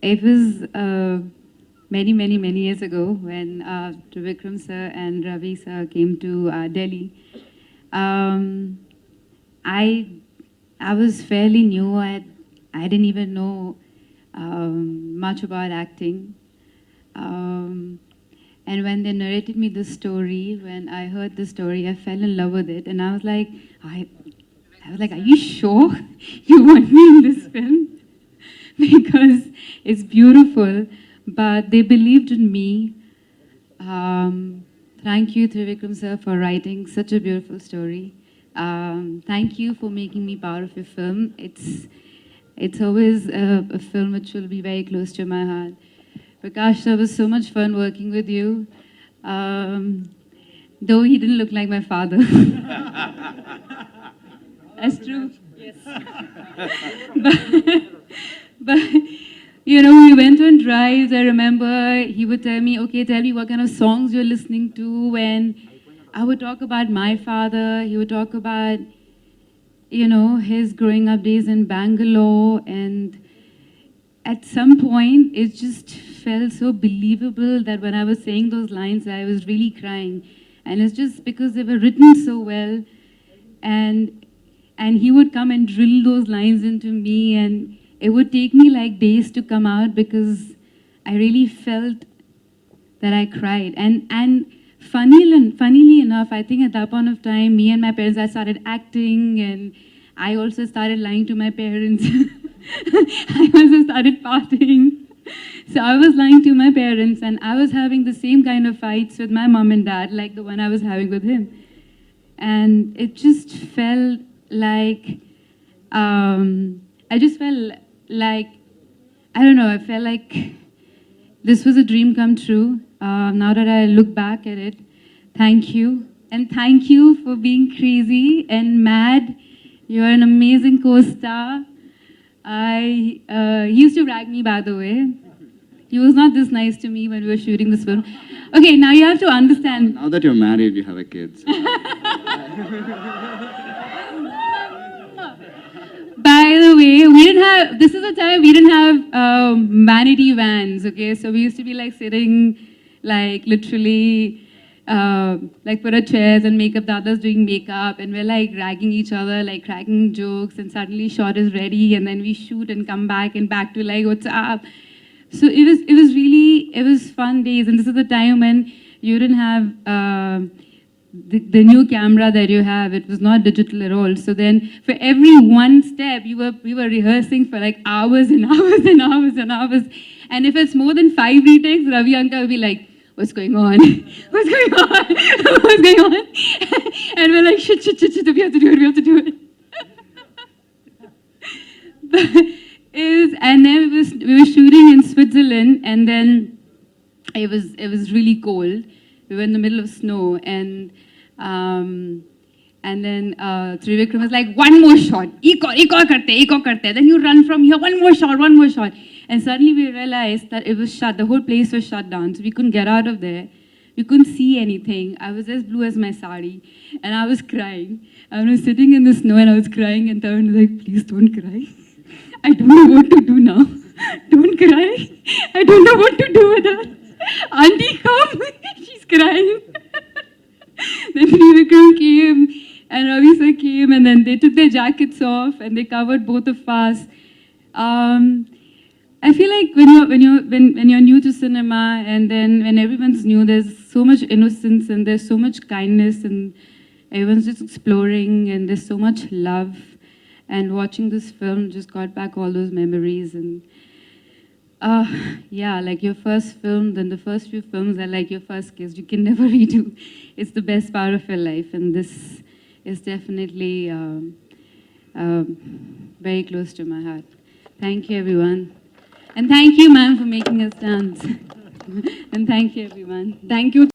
It was many years ago when Trivikram sir and Ravi sir came to Delhi. Um, I I was fairly new. I didn't even know much about acting. Um, and when they narrated me the story, when I heard the story, I fell in love with it, and I was like, I was like, are you sure you want me in this film? Because it's beautiful, but they believed in me. Thank you, Trivikram sir, for writing such a beautiful story. Thank you for making me part of your film. It's always a film which will be very close to my heart. Prakash sir, it was so much fun working with you. Though he didn't look like my father. That's true. Yes. but, you know, we went on drives. I remember he would tell me, okay, tell me what kind of songs you're listening to. And I would talk about my father. He would talk about, you know, his growing up days in Bangalore. And at some point, it just felt so believable that when I was saying those lines, I was really crying. And it's just because they were written so well. And he would come and drill those lines into me, and it would take me like days to come out because I really felt that I cried. And funnily enough, I think at that point of time, me and my parents, I started acting, and I also started lying to my parents. I also started partying. So I was lying to my parents, and I was having the same kind of fights with my mom and dad like the one I was having with him. And it just felt like, I just felt like, I don't know, I felt like this was a dream come true. Now that I look back at it, thank you. And thank you for being crazy and mad. You're an amazing co-star. He used to rag me, by the way. He was not this nice to me when we were shooting this film. Okay, now you have to understand. Now that you're married, you have a kid. So. By the way, we didn't have, this is the time we didn't have vanity vans, okay? So we used to be like sitting, like literally, like put our chairs and makeup, the others doing makeup, and we're like ragging each other, like cracking jokes, and suddenly shot is ready, and then we shoot and come back and back to like, what's up? So it was fun days, and this is the time when you didn't have the new camera that you have. It was not digital at all. So then for every one step, we were rehearsing for like hours and hours and hours and hours. And if it's more than 5 retakes, Ravi uncle will be like, what's going on? What's going on? What's going on? And we're like, shit, we have to do it. And then we were shooting in Switzerland, and then it was really cold. We were in the middle of snow, and then Trivikram was like, one more shot, ek aur karte. Then you run from here, one more shot. And suddenly we realized that it was shut, the whole place was shut down, so we couldn't get out of there. We couldn't see anything. I was as blue as my sari, and I was crying. I was sitting in the snow, and I was crying, and Tarun was like, please don't cry. I don't know what to do now. Don't cry. I don't know what to do with her. Auntie, come. She's crying. Then Trivikram came, and Ravi sir came, and then they took their jackets off, and they covered both of us. I feel like when you're new to cinema, and then when everyone's new, there's so much innocence, and there's so much kindness, and everyone's just exploring, and there's so much love. And watching this film just got back all those memories. And yeah, like your first film, then the first few films are like your first kiss. You can never redo. It's the best part of your life. And this is definitely very close to my heart. Thank you, everyone. And thank you, ma'am, for making us dance. And thank you, everyone. Thank you.